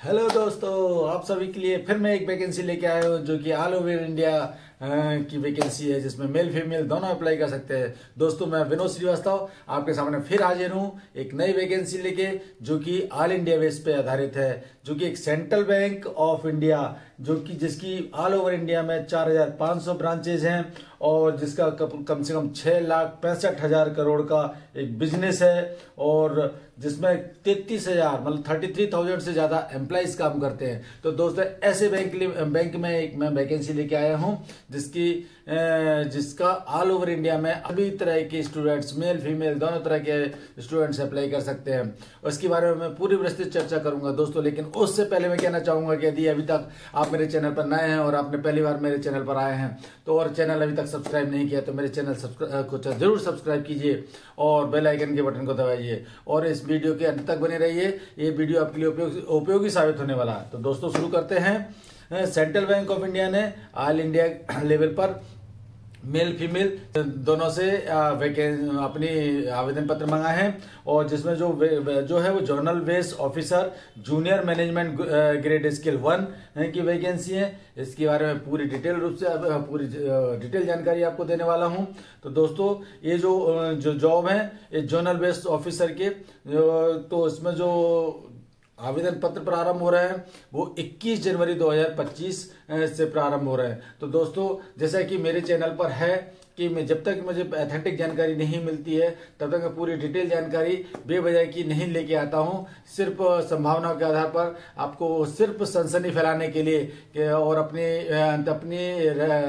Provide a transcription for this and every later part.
Hello दोस्तों, आप सभी के लिए फिर मैं एक वैकेंसी लेके आया हूँ जो कि ऑल ओवर इंडिया की वैकेंसी है, जिसमें मेल फीमेल दोनों अप्लाई कर सकते हैं। दोस्तों, मैं विनोद श्रीवास्तव आपके सामने फिर हाजिर हूँ एक नई वैकेंसी लेके, जो कि ऑल इंडिया बेस पे आधारित है, जो कि एक सेंट्रल बैंक ऑफ इंडिया, जो कि जिसकी ऑल ओवर इंडिया में 4,500 ब्रांचेज हैं और जिसका कम से कम 6,65,000 करोड़ का एक बिजनेस है, और जिसमें 33,000 मतलब 33,000 से ज्यादा एम्प्लॉइज काम करते हैं। तो दोस्तों, ऐसे बैंक में एक मैं वैकेंसी लेके आया हूं जिसका ऑल ओवर इंडिया में अभी तरह के स्टूडेंट्स, मेल फीमेल दोनों तरह के स्टूडेंट्स अप्लाई कर सकते हैं। उसके बारे में मैं पूरी विस्तृत चर्चा करूंगा दोस्तों। लेकिन उससे पहले मैं कहना चाहूंगा कि यदि अभी तक आप मेरे चैनल पर नए हैं और आपने पहली बार मेरे चैनल पर आए हैं तो और चैनल अभी तक सब्सक्राइब नहीं किया तो मेरे चैनल को जरूर सब्सक्राइब कीजिए और बेल आइकन के बटन को दबाइए और इस वीडियो के अंत तक बने रहिए। ये वीडियो आपके लिए उपयोगी साबित होने वाला है। तो दोस्तों, शुरू करते हैं। सेंट्रल बैंक ऑफ इंडिया ने ऑल इंडिया लेवल पर मेल फीमेल दोनों से अपनी आवेदन पत्र मंगाए हैं, और जिसमें जो है वो journal base officer junior management grade scale 1 की वैकेंसी है। इसके बारे में पूरी डिटेल जानकारी आपको देने वाला हूं। तो दोस्तों, ये जो जॉब है ये जर्नल बेस ऑफिसर के, तो इसमें जो आवेदन पत्र प्रारंभ हो रहे हैं वो 21 जनवरी 2025 से प्रारंभ हो रहे हैं। तो दोस्तों, जैसा कि मेरे चैनल पर है कि मैं जब तक मुझे ऑथेंटिक जानकारी नहीं मिलती है तब तक मैं पूरी डिटेल जानकारी बेवजह की नहीं लेके आता हूं। सिर्फ संभावनाओं के आधार पर आपको सिर्फ सनसनी फैलाने के लिए और अपनी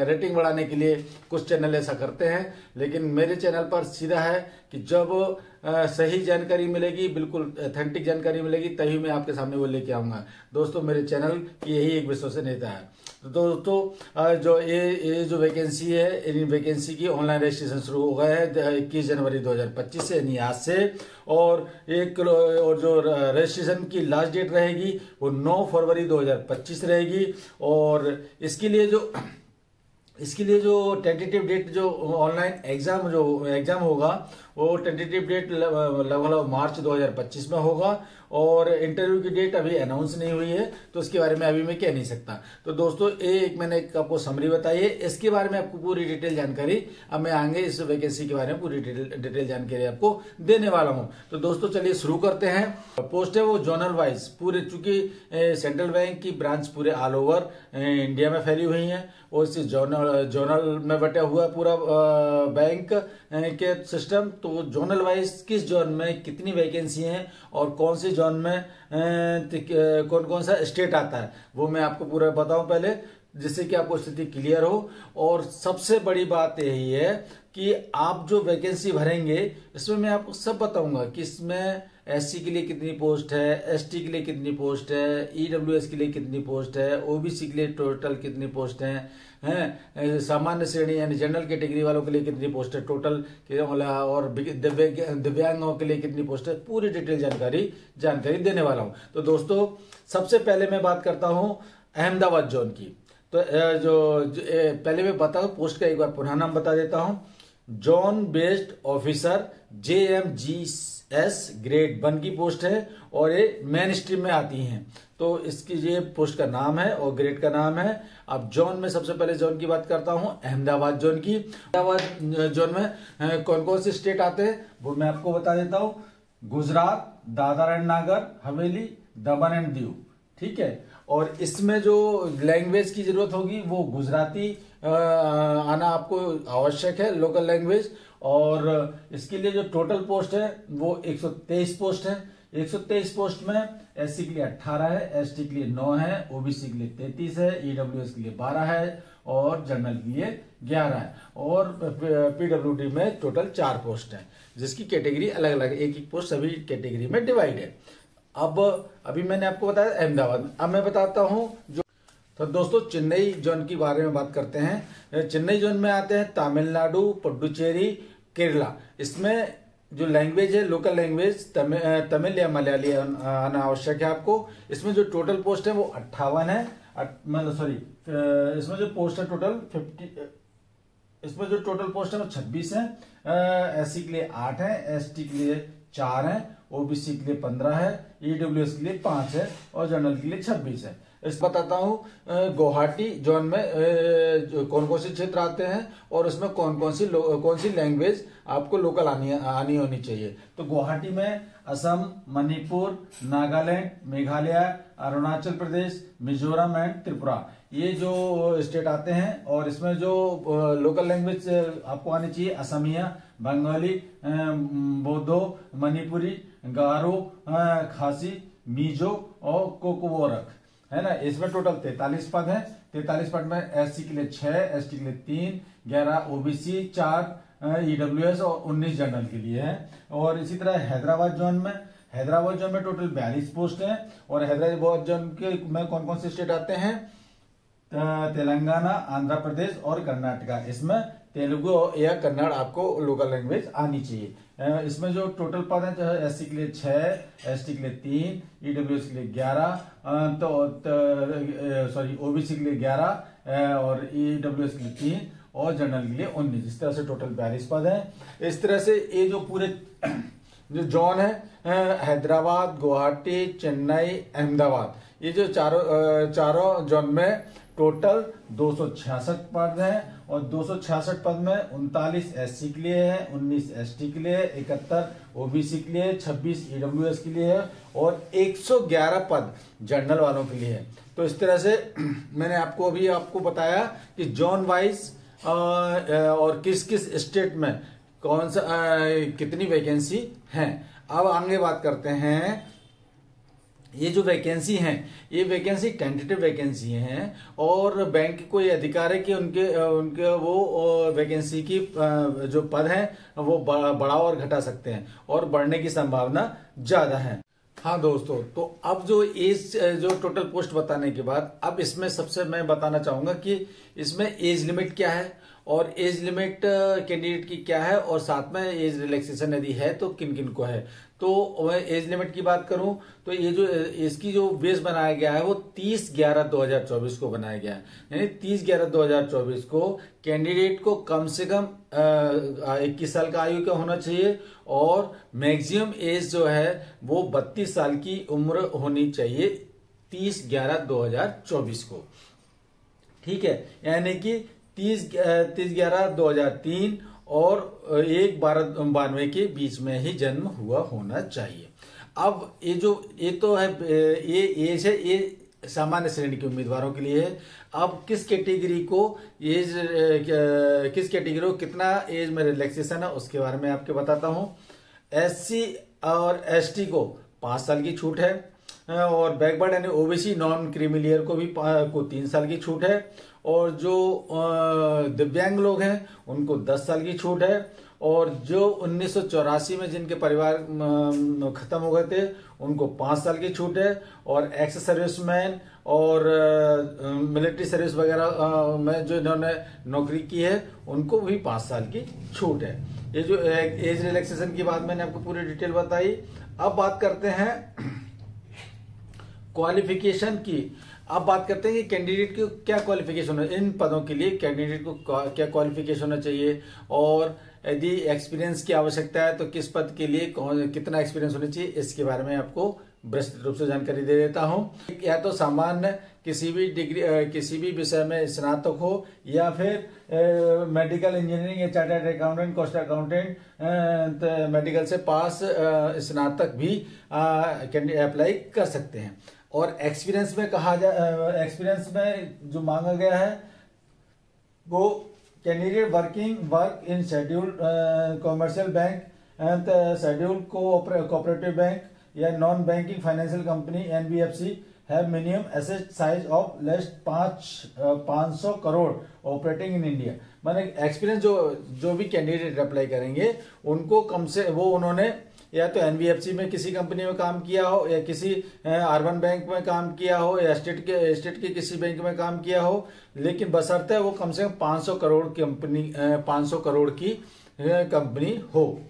रेटिंग बढ़ाने के लिए कुछ चैनल ऐसा करते हैं। लेकिन मेरे चैनल पर सीधा है कि जब सही जानकारी मिलेगी, बिल्कुल ऑथेंटिक जानकारी मिलेगी, तभी मैं आपके सामने वो लेके आऊंगा। दोस्तों, मेरे चैनल की यही एक विश्वसनीयता है। तो दोस्तों, जो ये जो वैकेंसी है, इन वैकेंसी की ऑनलाइन रजिस्ट्रेशन शुरू हो गया है 21 जनवरी 2025 से, यानी आज से, और जो रजिस्ट्रेशन की लास्ट डेट रहेगी वो 9 फरवरी 2025 रहेगी। और इसके लिए जो टेंटेटिव डेट, जो ऑनलाइन एग्जाम होगा वो टेंटेटिव डेट लगभग मार्च 2025 में होगा, और इंटरव्यू की डेट अभी अनाउंस नहीं हुई है, तो इसके बारे में अभी मैं कह नहीं सकता। तो दोस्तों, मैंने आपको समरी बताई है, इसके बारे में आपको पूरी डिटेल जानकारी अब मैं आगे इस वैकेंसी के बारे में पूरी डिटेल जानकारी आपको देने वाला हूं। तो दोस्तों, चलिए शुरू करते हैं। पोस्ट है वो जोनल वाइज पूरे, चूंकि सेंट्रल बैंक की ब्रांच पूरे ऑल ओवर इंडिया में फैली हुई है, और इस जोनल में बटा हुआ पूरा बैंक के सिस्टम। तो जोनल वाइज किस जोन में कितनी वैकेंसी हैं और कौन सी जोन में कौन कौन सा स्टेट आता है वो मैं आपको पूरा बताऊं पहले, जिससे कि आपको स्थिति क्लियर हो। और सबसे बड़ी बात यही है कि आप जो वैकेंसी भरेंगे इसमें मैं आपको सब बताऊंगा कि इसमें एससी के लिए कितनी पोस्ट है, एसटी के लिए कितनी पोस्ट है, ईडब्ल्यूएस के लिए कितनी पोस्ट है, ओबीसी के लिए टोटल कितनी पोस्ट हैं, सामान्य श्रेणी यानी जनरल कैटेगरी वालों के लिए कितनी पोस्ट है टोटल, और दिव्यांगों के लिए कितनी पोस्ट है, पूरी डिटेल जानकारी देने वाला हूं। तो दोस्तों, सबसे पहले मैं बात करता हूं अहमदाबाद जोन की। तो पहले मैं बताऊं पोस्ट का एक बार पुनः नाम बता देता हूं। Zone based officer JMGS grade 1 की पोस्ट है, और ये मेन स्ट्रीम में आती हैं। तो इसकी ये पोस्ट का नाम है और ग्रेड का नाम है। अब जोन में सबसे पहले जोन की बात करता हूं, अहमदाबाद जोन की। अहमदाबाद जोन में कौन कौन से स्टेट आते हैं वो मैं आपको बता देता हूं। Gujarat, Dadra and Nagar Haveli, Daman and Diu, ठीक है। और इसमें जो लैंग्वेज की जरूरत होगी वो गुजराती आना आपको आवश्यक है, लोकल लैंग्वेज। और इसके लिए जो टोटल पोस्ट है वो 123 पोस्ट है। 123 पोस्ट में एससी के लिए 18 है, एसटी के लिए 9 है, ओबीसी के लिए 33 है, ईडब्ल्यूएस के लिए 12 है, और जनरल के लिए 11 है, और पीडब्ल्यूडी में टोटल 4 पोस्ट है, जिसकी कैटेगरी अलग अलग, एक एक पोस्ट सभी कैटेगरी में डिवाइड है। अभी मैंने आपको बताया अहमदाबाद। अब मैं बताता हूं तो दोस्तों, चेन्नई जोन के बारे में बात करते हैं। चेन्नई जोन में आते हैं तमिलनाडु, पुडुचेरी, केरला। इसमें जो लैंग्वेज है, लोकल लैंग्वेज तमिल या मलयाली आना आवश्यक है आपको। इसमें जो टोटल पोस्ट है वो 58 है, इसमें जो पोस्ट है टोटल 50, इसमें जो टोटल पोस्ट है वो 26 है। एससी के लिए 8 है, एसटी के लिए 4 है, ओबीसी के लिए 15 है, ईडब्ल्यूएस के लिए 5 है और जनरल के लिए 26 है। इस बताता हूँ गुवाहाटी जोन में कौन कौन से क्षेत्र आते हैं और उसमें कौन सी लैंग्वेज आपको लोकल आनी होनी चाहिए। तो गुवाहाटी में असम, मणिपुर, नागालैंड, मेघालय, अरुणाचल प्रदेश, मिजोरम एंड त्रिपुरा, ये जो स्टेट आते हैं। और इसमें जो लोकल लैंग्वेज आपको आनी चाहिए, असमिया, बंगाली, बोडो, मणिपुरी, गारो, खासी, मिजो और कोकबोरक, है ना। इसमें टोटल 43 पद हैं। 43 पद में एससी के लिए 6, एसटी के लिए 3, 11 ओबीसी, 4 ईडब्ल्यूएस और 19 जनरल के लिए है। और इसी तरह हैदराबाद जोन में टोटल 42 पोस्ट हैं। और हैदराबाद जोन के में कौन कौन से स्टेट आते हैं, तेलंगाना, आंध्र प्रदेश और कर्नाटका। इसमें तेलुगु या कन्नड़ आपको लोकल लैंग्वेज आनी चाहिए। इसमें जो टोटल पद हैं, चाहे एससी के लिए 6, एसटी के लिए 3, ईडब्ल्यूएस के लिए 11, ओबीसी के लिए 11 और ईडब्ल्यूएस के लिए 3 और जनरल के लिए 19। इस तरह से टोटल 42 पद हैं। इस तरह से ये जो पूरे जो जोन है, हैदराबाद, गुवाहाटी, चेन्नई, अहमदाबाद, ये जो चारों जोन में टोटल 266 पद हैं। और 266 पद में 39 एससी के लिए है, 19 एसटी के लिए, 71 ओबीसी के लिए, 26 ईडब्ल्यूएस के लिए है और 111 पद जनरल वालों के लिए है। तो इस तरह से मैंने आपको बताया कि जोन वाइज और किस किस स्टेट में कौन सा कितनी वैकेंसी हैं। अब आगे बात करते हैं, ये जो वैकेंसी हैं, ये वैकेंसी टेंटेटिव वैकेंसी हैं और बैंक को ये अधिकार है कि उनके वो वैकेंसी की जो पद हैं वो बढ़ा और घटा सकते हैं और बढ़ने की संभावना ज्यादा है। हाँ दोस्तों, तो अब जो टोटल पोस्ट बताने के बाद अब इसमें सबसे मैं बताना चाहूंगा कि इसमें एज लिमिट क्या है और एज लिमिट कैंडिडेट की क्या है और साथ में एज रिलैक्सेशन यदि है तो किन किन को है। तो मैं एज लिमिट की बात करूं तो ये जो इसकी जो बेस बनाया गया है वो 30/11/2024 को बनाया गया है। यानी 30/11/2024 को कैंडिडेट को कम से कम 21 साल का आयु का होना चाहिए और मैक्सिमम एज जो है वो 32 साल की उम्र होनी चाहिए 30/11/2024 को। ठीक है, यानी कि 30/11/2003 और 1/12/92 के बीच में ही जन्म हुआ होना चाहिए। अब ये तो है, ये एज है, ये सामान्य श्रेणी के उम्मीदवारों के लिए है। अब किस कैटेगरी को कितना एज में रिलैक्सेशन है उसके बारे में आपको बताता हूं। एससी और एसटी को 5 साल की छूट है और बैकवर्ड यानी ओबीसी नॉन क्रीमिलियर को भी 3 साल की छूट है और जो दिव्यांग लोग हैं उनको 10 साल की छूट है और जो 1984 में जिनके परिवार खत्म हो गए थे उनको 5 साल की छूट है और एक्स सर्विसमैन और मिलिट्री सर्विस वगैरह में जो इन्होंने नौकरी की है उनको भी 5 साल की छूट है। ये जो एज रिलैक्सेशन की बात मैंने आपको पूरी डिटेल बताई। अब बात करते हैं क्वालिफिकेशन की। अब बात करते हैं कि कैंडिडेट की क्या क्वालिफिकेशन है, इन पदों के लिए कैंडिडेट को क्या क्वालिफिकेशन होना चाहिए और यदि एक्सपीरियंस की आवश्यकता है तो किस पद के लिए कितना एक्सपीरियंस होना चाहिए, इसके बारे में आपको विस्तृत रूप से जानकारी दे देता हूं। या तो सामान्य किसी भी डिग्री किसी भी विषय में स्नातक हो या फिर मेडिकल इंजीनियरिंग या chartered accountant, cost accountant medical से पास स्नातक भी अप्लाई कर सकते हैं। और एक्सपीरियंस में एक्सपीरियंस में जो मांगा गया है वो candidate work in scheduled commercial bank and scheduled cooperative bank या non banking financial company NBFC have minimum asset size of less 500 crore operating in India. माने एक्सपीरियंस जो भी कैंडिडेट अप्लाई करेंगे उनको कम से उन्होंने या तो एनबीएफसी में किसी कंपनी में काम किया हो या किसी अर्बन बैंक में काम किया हो या स्टेट के किसी बैंक में काम किया हो, लेकिन बशर्ते वो कम से कम 500 करोड़ की कंपनी हो।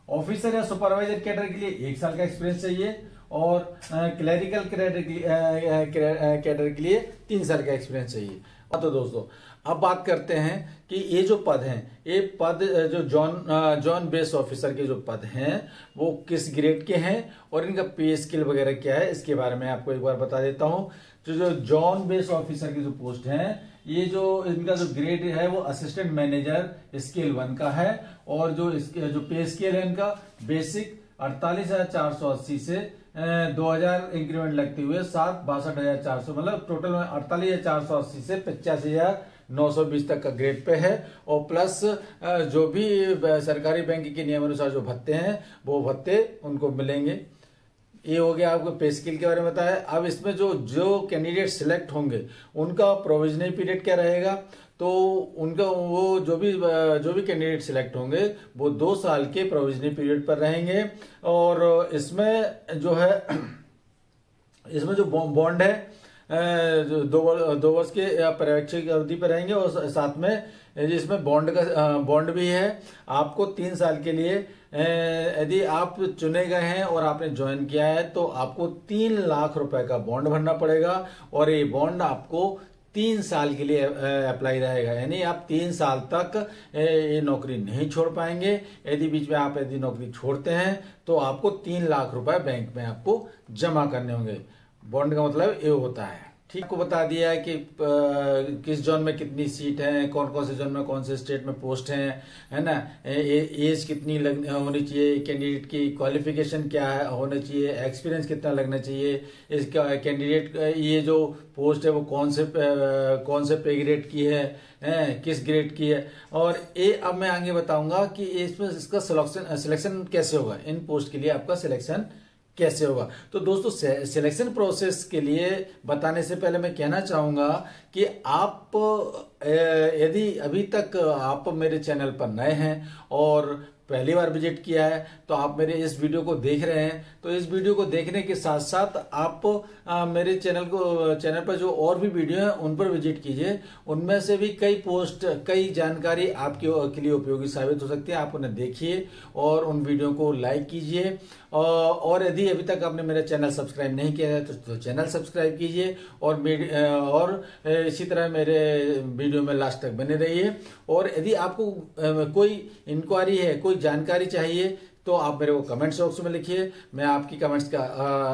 ऑफिसर या सुपरवाइजर कैडर के लिए 1 साल का एक्सपीरियंस चाहिए और क्लरिकल कैडर के लिए 3 साल का एक्सपीरियंस चाहिए। तो दोस्तों अब बात करते हैं कि ये जो पद हैं, ये पद जो जॉन बेस ऑफिसर के जो पद हैं वो किस ग्रेड के हैं और इनका पे स्केल वगैरह क्या है, इसके बारे में आपको एक बार बता देता हूं। जो जॉन बेस ऑफिसर की जो पोस्ट है, ये जो इनका जो ग्रेड है वो असिस्टेंट मैनेजर स्केल 1 का है और जो पे स्केल है इनका बेसिक 48,480 से 2000 इंक्रीमेंट लगते हुए 62,400, मतलब टोटल में 48,480 से 85,920 तक का ग्रेड पे है। और प्लस जो भी सरकारी बैंक के नियमानुसार जो भत्ते हैं वो भत्ते उनको मिलेंगे। ये हो गया आपको पे स्केल के बारे में बताया। अब इसमें जो कैंडिडेट सिलेक्ट होंगे उनका प्रोविजनल पीरियड क्या रहेगा, तो उनका वो जो भी कैंडिडेट सिलेक्ट होंगे वो 2 साल के प्रोविजनल पीरियड पर रहेंगे। और इसमें जो बॉन्ड है जो 2 वर्ष के पर्यवेक्षक अवधि पर रहेंगे और साथ में इसमें बॉन्ड भी है। आपको 3 साल के लिए यदि आप चुने गए हैं और आपने ज्वाइन किया है तो आपको 3 लाख रुपए का बॉन्ड भरना पड़ेगा और ये बॉन्ड आपको 3 साल के लिए अप्लाई रहेगा, यानी आप 3 साल तक ये नौकरी नहीं छोड़ पाएंगे। यदि बीच में आप नौकरी छोड़ते हैं तो आपको 3 लाख रुपए बैंक में आपको जमा करने होंगे। बॉन्ड का मतलब ये होता है। ठीक को बता दिया है कि किस जोन में कितनी सीट है, कौन कौन से जोन में कौन से स्टेट में पोस्ट है ना, एज कितनी होनी चाहिए, कैंडिडेट की क्वालिफिकेशन क्या है होना चाहिए, एक्सपीरियंस कितना लगना चाहिए, इसका कैंडिडेट ये जो पोस्ट है वो कौन से पे ग्रेड की है, किस ग्रेड की है। और ये अब मैं आगे बताऊंगा कि इसमें इसका सिलेक्शन कैसे होगा, इन पोस्ट के लिए आपका सिलेक्शन कैसे होगा। तो दोस्तों सिलेक्शन प्रोसेस के लिए बताने से पहले मैं कहना चाहूंगा कि आप यदि अभी तक आप मेरे चैनल पर नए हैं और पहली बार विजिट किया है तो आप मेरे इस वीडियो को देख रहे हैं, तो इस वीडियो को देखने के साथ साथ आप मेरे चैनल पर जो और भी वीडियो हैं उन पर विजिट कीजिए। उनमें से भी कई जानकारी आपके लिए उपयोगी साबित हो सकती है। आप उन्हें देखिए और उन वीडियो को लाइक कीजिए। और यदि अभी तक आपने मेरा चैनल सब्सक्राइब नहीं किया है तो चैनल सब्सक्राइब कीजिए और इसी तरह मेरे वीडियो में लास्ट तक बने रहिए। और यदि आपको कोई इंक्वायरी है, कोई जानकारी चाहिए तो आप मेरे को कमेंट्स बॉक्स में लिखिए, मैं आपकी कमेंट्स का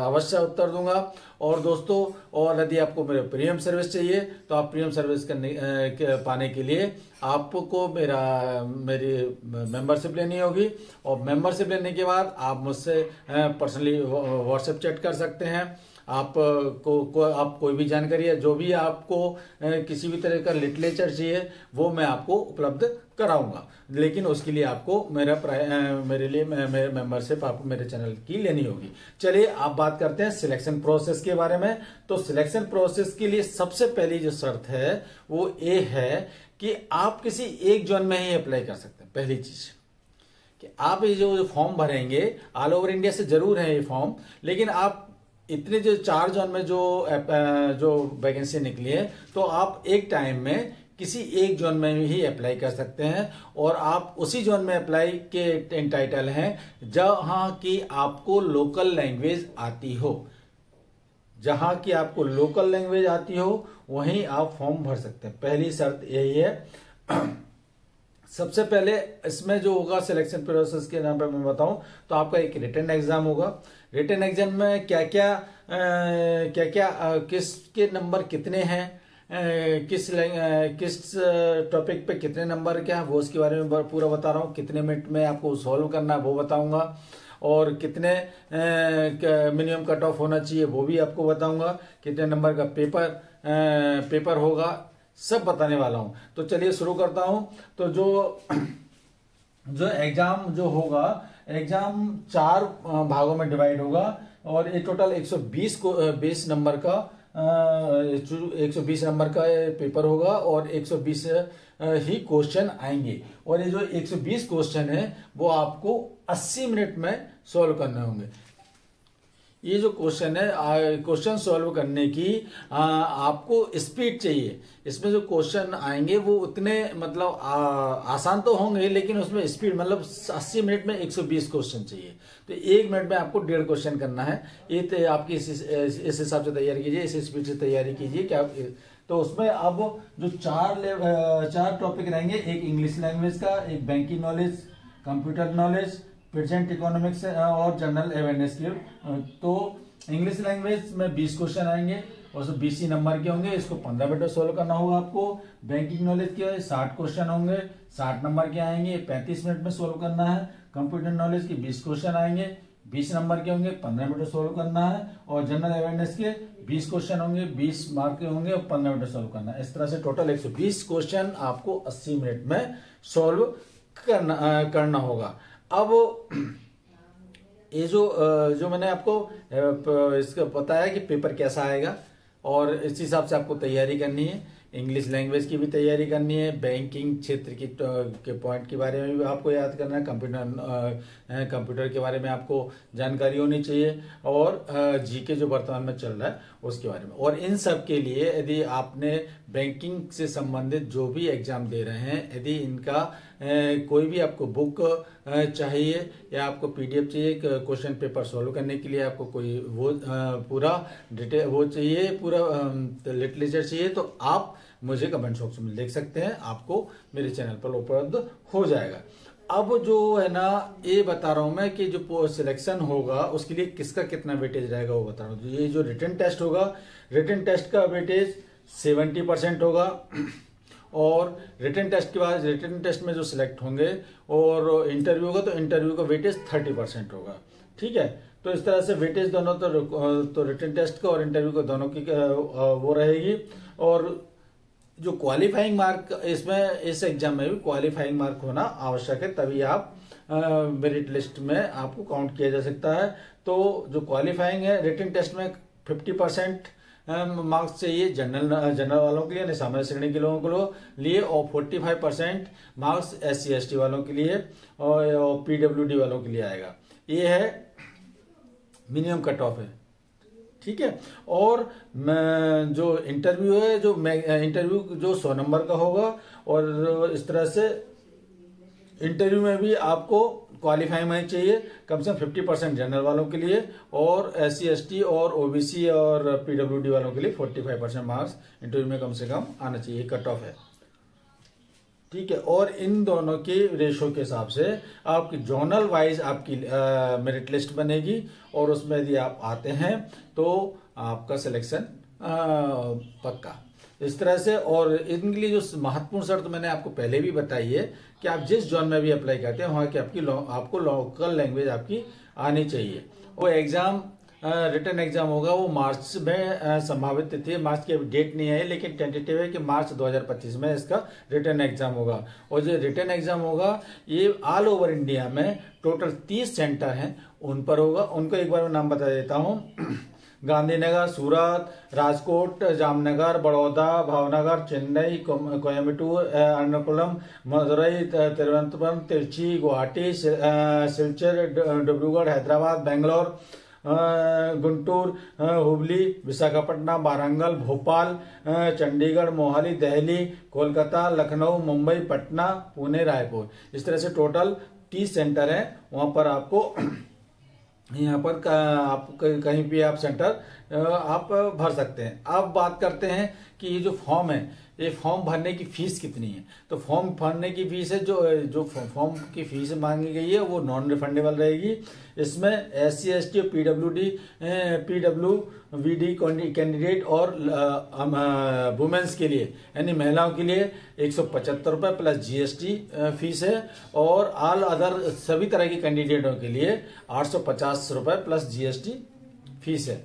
अवश्य उत्तर दूंगा। और दोस्तों, और यदि आपको मेरे प्रीमियम सर्विस चाहिए तो आप प्रीमियम सर्विस पाने के लिए आपको मेरी मेंबरशिप लेनी होगी और मेंबरशिप लेने के बाद आप मुझसे पर्सनली व्हाट्सएप चैट कर सकते हैं। आप कोई भी जानकारी है, जो भी आपको किसी भी तरह का लिटरेचर चाहिए वो मैं आपको उपलब्ध कराऊंगा, लेकिन उसके लिए आपको मेरे मेंबरशिप आपको मेरे चैनल की लेनी होगी। चलिए आप बात करते हैं सिलेक्शन प्रोसेस के बारे में। तो सिलेक्शन प्रोसेस के लिए सबसे पहली जो शर्त है वो ये है कि आप किसी एक जोन में ही अप्लाई कर सकते हैं। पहली चीज कि आप ये जो फॉर्म भरेंगे ऑल ओवर इंडिया से जरूर है ये फॉर्म, लेकिन आप इतने जो 4 जोन में जो वैकेंसी निकली है तो आप एक टाइम में किसी एक जोन में ही अप्लाई कर सकते हैं और आप उसी जोन में अप्लाई के एंटाइटल हैं जहां की आपको लोकल लैंग्वेज आती हो। जहां की आपको लोकल लैंग्वेज आती हो वहीं आप फॉर्म भर सकते हैं। पहली शर्त यही है। सबसे पहले इसमें जो होगा सिलेक्शन प्रोसेस के नाम पर मैं बताऊं तो आपका एक रिटन एग्जाम होगा। रिटन एग्जाम में क्या किसके नंबर कितने हैं, किस टॉपिक पे कितने नंबर क्या है वो उसके बारे में पूरा बता रहा हूँ। कितने मिनट में आपको सॉल्व करना है वो बताऊंगा और कितने मिनिमम कट ऑफ होना चाहिए वो भी आपको बताऊंगा। कितने नंबर का पेपर होगा सब बताने वाला हूं। तो चलिए शुरू करता हूं। तो जो एग्जाम जो होगा, एग्जाम 4 भागों में डिवाइड होगा और ये टोटल 120 नंबर का 120 नंबर का पेपर होगा और 120 ही क्वेश्चन आएंगे। और ये जो 120 क्वेश्चन है वो आपको 80 मिनट में सॉल्व करने होंगे। ये जो क्वेश्चन है, क्वेश्चन सॉल्व करने की आपको स्पीड चाहिए। इसमें जो क्वेश्चन आएंगे वो उतने मतलब आसान तो होंगे, लेकिन उसमें स्पीड मतलब 80 मिनट में 120 क्वेश्चन चाहिए। तो 1 मिनट में आपको 1.5 क्वेश्चन करना है। ये तो आपकी इस हिसाब से तैयारी कीजिए, इस स्पीड से तैयारी कीजिए। क्या तो उसमें अब जो 4 टॉपिक रहेंगे, एक इंग्लिश लैंग्वेज का, एक banking knowledge, computer knowledge, present economics और जनरल अवेयरनेस की। तो इंग्लिश लैंग्वेज में 20 क्वेश्चन आएंगे और 20 नंबर के होंगे। इसको 15 मिनट में सोल्व करना होगा आपको। बैंकिंग नॉलेज के 60 क्वेश्चन होंगे, 60 नंबर के आएंगे, 35 मिनट में सोल्व करना है। कंप्यूटर नॉलेज के 20 क्वेश्चन आएंगे, 20 नंबर के होंगे, 15 मिनट में सोल्व करना है। और जनरल अवेयरनेस के 20 क्वेश्चन होंगे, 20 मार्क के होंगे और 15 मिनट में सोल्व करना है। इस तरह से टोटल 120 क्वेश्चन आपको 80 मिनट में सोल्व करना होगा। अब ये जो मैंने आपको इसका बताया कि पेपर कैसा आएगा, और इस हिसाब से आपको तैयारी करनी है। इंग्लिश लैंग्वेज की भी तैयारी करनी है, बैंकिंग क्षेत्र की के पॉइंट के बारे में भी आपको याद करना है, कंप्यूटर के बारे में आपको जानकारी होनी चाहिए, और जीके जो वर्तमान में चल रहा है उसके बारे में। और इन सब के लिए यदि आपने बैंकिंग से संबंधित जो भी एग्जाम दे रहे हैं, यदि इनका कोई भी आपको बुक चाहिए या आपको पीडीएफ चाहिए क्वेश्चन पेपर सॉल्व करने के लिए, आपको कोई वो पूरा डिटेल वो चाहिए, पूरा लिटरेचर चाहिए, तो आप मुझे कमेंट बॉक्स में लिख सकते हैं, आपको मेरे चैनल पर उपलब्ध हो जाएगा। अब जो है ना, ये बता रहा हूं मैं कि जो सिलेक्शन होगा उसके लिए किसका कितना वेटेज रहेगा वो बता रहा हूँ। ये जो रिटन टेस्ट होगा, रिटन टेस्ट का वेटेज 70% होगा, और रिटन टेस्ट के बाद रिटन टेस्ट में जो सिलेक्ट होंगे और इंटरव्यू होगा तो इंटरव्यू का वेटेज 30% होगा। ठीक है, तो इस तरह से वेटेज दोनों तो रिटन टेस्ट का और इंटरव्यू का दोनों की वो रहेगी। और जो क्वालिफाइंग मार्क, इसमें इस एग्जाम में भी क्वालिफाइंग मार्क होना आवश्यक है, तभी आप मेरिट लिस्ट में आपको काउंट किया जा सकता है। तो जो क्वालिफाइंग है, रिटन टेस्ट में 50% मार्क्स चाहिए जनरल वालों के लिए, सामान्य श्रेणी के लोगों के लिए, और 45% मार्क्स SC/ST वालों के लिए और PWD वालों के लिए आएगा। ये है मिनिमम कट ऑफ है। ठीक है, और जो इंटरव्यू है, जो इंटरव्यू जो 100 नंबर का होगा, और इस तरह से इंटरव्यू में भी आपको क्वालिफाई में चाहिए कम से कम 50% जनरल वालों के लिए, और SC/ST और OBC और PWD वालों के लिए 45% मार्क्स इंटरव्यू में कम से कम आना चाहिए, कट ऑफ है। ठीक है, और इन दोनों के रेशो के हिसाब से आपकी जोनल वाइज आपकी मेरिट लिस्ट बनेगी, और उसमें यदि आप आते हैं तो आपका सिलेक्शन पक्का। इस तरह से, और इनके लिए जो महत्वपूर्ण शर्त मैंने आपको पहले भी बताई है कि आप जिस जोन में भी अप्लाई करते हैं वहां की आपको लोकल लैंग्वेज आपकी आनी चाहिए। वो एग्जाम रिटन एग्जाम होगा, वो मार्च में संभावित तिथि, मार्च की डेट नहीं है लेकिन टेंटेटिव है कि मार्च 2025 में इसका रिटन एग्जाम होगा। और जो रिटन एग्जाम होगा ये ऑल ओवर इंडिया में टोटल 30 सेंटर हैं, उन पर होगा। उनको एक बार मैं नाम बता देता हूँ। गांधीनगर, सूरत, राजकोट, जामनगर, बड़ौदा, भावनगर, चेन्नई, कोयम्बटूर, एर्नाकुलम, मदुरई, तिरुवनंतपुरम, तिरुचि, गुवाहाटी, सिलचर, डिब्रूगढ़, हैदराबाद, बेंगलोर, गुंटूर, हुबली, विशाखापट्टनम, वारंगल, भोपाल, चंडीगढ़, मोहाली, दिल्ली, कोलकाता, लखनऊ, मुंबई, पटना, पुणे, रायपुर। इस तरह से टोटल 30 सेंटर हैं। वहां पर आपको यहाँ पर आप कहीं भी आप सेंटर आप भर सकते हैं। अब बात करते हैं कि ये जो फॉर्म है, ये फॉर्म भरने की फीस कितनी है। तो फॉर्म भरने की फीस है, जो फॉर्म की फीस मांगी गई है वो नॉन रिफंडेबल रहेगी। इसमें SC/ST और PWD कैंडिडेट और वुमेन्स के लिए यानी महिलाओं के लिए 175 रुपये प्लस GST फीस है, और ऑल अदर सभी तरह के कैंडिडेटों के लिए 850 रुपये प्लस GST फीस है।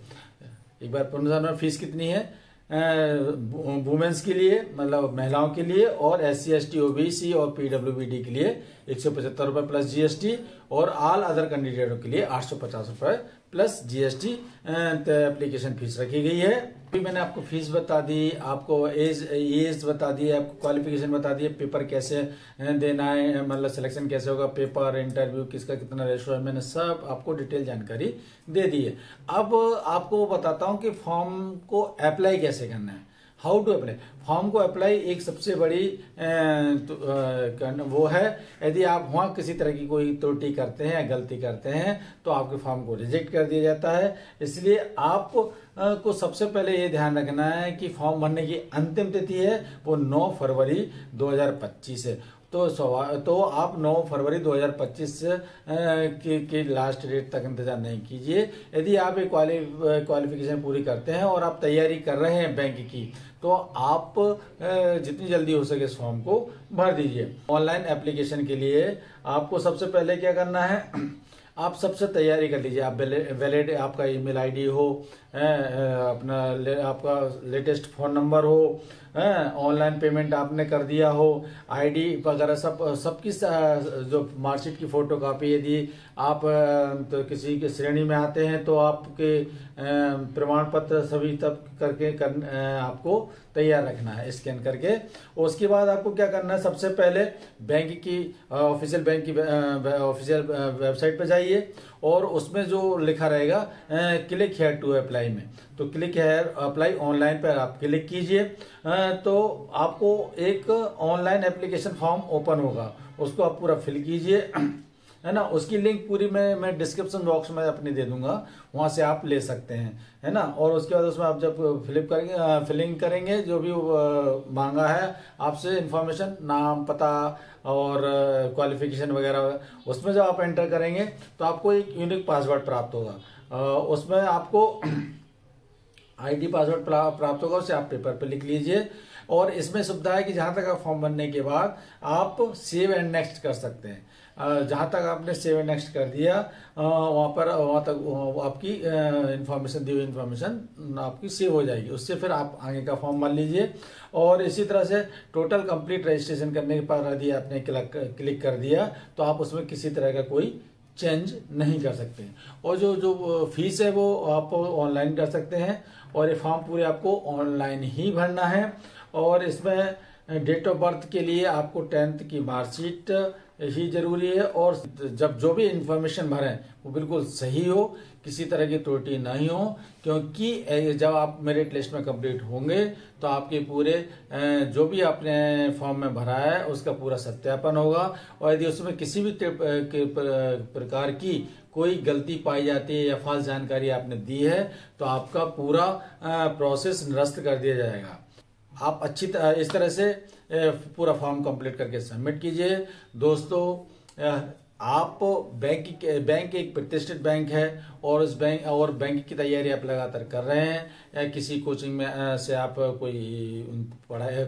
एक बार पुनः फीस कितनी है वुमेन्स के लिए, मतलब महिलाओं के लिए, और SC/ST OBC और PWD के लिए 175 रुपये प्लस GST, और ऑल अदर कैंडिडेटों के लिए 850 रुपये प्लस GST एप्लीकेशन फीस रखी गई है। अभी मैंने आपको फीस बता दी, आपको एज बता दी, आपको क्वालिफिकेशन बता दी, पेपर कैसे देना है, मतलब सिलेक्शन कैसे होगा, पेपर इंटरव्यू किसका कितना रेशो है, मैंने सब आपको डिटेल जानकारी दे दी है। अब आपको बताता हूं कि फॉर्म को अप्लाई कैसे करना है, हाउ टू अप्लाई। फॉर्म को अप्लाई एक सबसे बड़ी वो है, यदि आप वहाँ किसी तरह की कोई त्रुटि करते हैं या गलती करते हैं तो आपके फॉर्म को रिजेक्ट कर दिया जाता है। इसलिए आप को सबसे पहले ये ध्यान रखना है कि फॉर्म भरने की अंतिम तिथि है वो 9 फरवरी 2025 है। तो आप 9 फरवरी 2025 की लास्ट डेट तक इंतजार नहीं कीजिए। यदि आप एक क्वालिफिकेशन पूरी करते हैं और आप तैयारी कर रहे हैं बैंक की, तो आप जितनी जल्दी हो सके इस फॉर्म को भर दीजिए। ऑनलाइन एप्लीकेशन के लिए आपको सबसे पहले क्या करना है, आप सबसे तैयारी कर लीजिए। आप वैलिड आपका ईमेल आईडी हो, अपना आपका लेटेस्ट फोन नंबर हो, ऑनलाइन पेमेंट आपने कर दिया हो, आईडी वगैरह सबकी जो मार्कशीट की फोटो कापी, यदि आप तो किसी के श्रेणी में आते हैं तो आपके प्रमाण पत्र सभी तब करके आपको तैयार रखना है स्कैन करके। उसके बाद आपको क्या करना है, सबसे पहले बैंक की ऑफिशियल बैंक की ऑफिशियल वेबसाइट पे जाइए और उसमें जो लिखा रहेगा क्लिक हेयर टू अप्लाई में, तो क्लिक हेयर अप्लाई ऑनलाइन पर आप क्लिक कीजिए तो आपको एक ऑनलाइन एप्लीकेशन फॉर्म ओपन होगा, उसको आप पूरा फिल कीजिए, है ना। उसकी लिंक पूरी मैं डिस्क्रिप्शन बॉक्स में अपनी दे दूंगा, वहां से आप ले सकते हैं, है ना। और उसके बाद उसमें आप जब फिलिंग करेंगे जो भी मांगा है आपसे इंफॉर्मेशन, नाम, पता और क्वालिफिकेशन वगैरह, उसमें जब आप एंटर करेंगे तो आपको एक यूनिक पासवर्ड प्राप्त होगा। उसमें आपको आईडी पासवर्ड प्राप्त होगा, उसे आप पेपर पे लिख लीजिए। और इसमें सुविधा है कि जहां तक आप फॉर्म भरने के बाद आप सेव एंड नेक्स्ट कर सकते हैं। जहां तक आपने सेव एंड नेक्स्ट कर दिया वहां तक आपकी इंफॉर्मेशन दी हुई इंफॉर्मेशन आपकी सेव हो जाएगी, उससे फिर आप आगे का फॉर्म भर लीजिए। और इसी तरह से टोटल कंप्लीट रजिस्ट्रेशन करने के बाद यदि आपने क्लिक कर दिया तो आप उसमें किसी तरह का कोई चेंज नहीं कर सकते। और जो फीस है वो आप ऑनलाइन कर सकते हैं और ये फॉर्म पूरे आपको ऑनलाइन ही भरना है। और इसमें डेट ऑफ बर्थ के लिए आपको 10th की मार्कशीट ही जरूरी है, और जब जो भी इंफॉर्मेशन भरें वो बिल्कुल सही हो, किसी तरह की त्रुटि नहीं हो, क्योंकि जब आप मेरिट लिस्ट में कंप्लीट होंगे तो आपके पूरे जो भी आपने फॉर्म में भरा है उसका पूरा सत्यापन होगा। और यदि उसमें किसी भी प्रकार की कोई गलती पाई जाती है या फॉल्स जानकारी आपने दी है तो आपका पूरा प्रोसेस निरस्त कर दिया जाएगा। आप इस तरह से पूरा फॉर्म कंप्लीट करके सबमिट कीजिए। दोस्तों, आप बैंक एक प्रतिष्ठित बैंक है और उस बैंक की तैयारी आप लगातार कर रहे हैं, या किसी कोचिंग में से आप कोई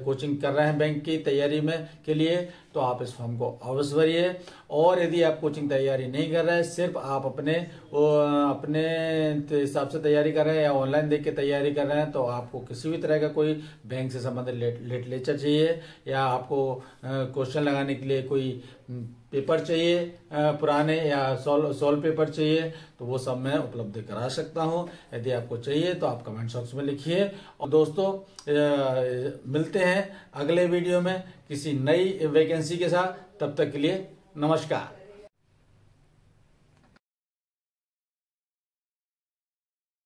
कोचिंग कर रहे हैं बैंक की तैयारी में के लिए, तो आप इस फॉर्म को अवश्य भरिए। और यदि आप कोचिंग तैयारी नहीं कर रहे हैं, सिर्फ आप अपने हिसाब से तैयारी कर रहे हैं या ऑनलाइन देख के तैयारी कर रहे हैं, तो आपको किसी भी तरह का कोई बैंक से संबंधित लिटरेचर चाहिए या आपको क्वेश्चन लगाने के लिए कोई पेपर चाहिए पुराने या सॉल्व पेपर चाहिए, तो वो सब मैं उपलब्ध करा सकता हूं। यदि आपको चाहिए तो आप कमेंट बॉक्स में लिखिए। और दोस्तों, मिलते हैं अगले वीडियो में किसी नई वैकेंसी के साथ, तब तक के लिए नमस्कार।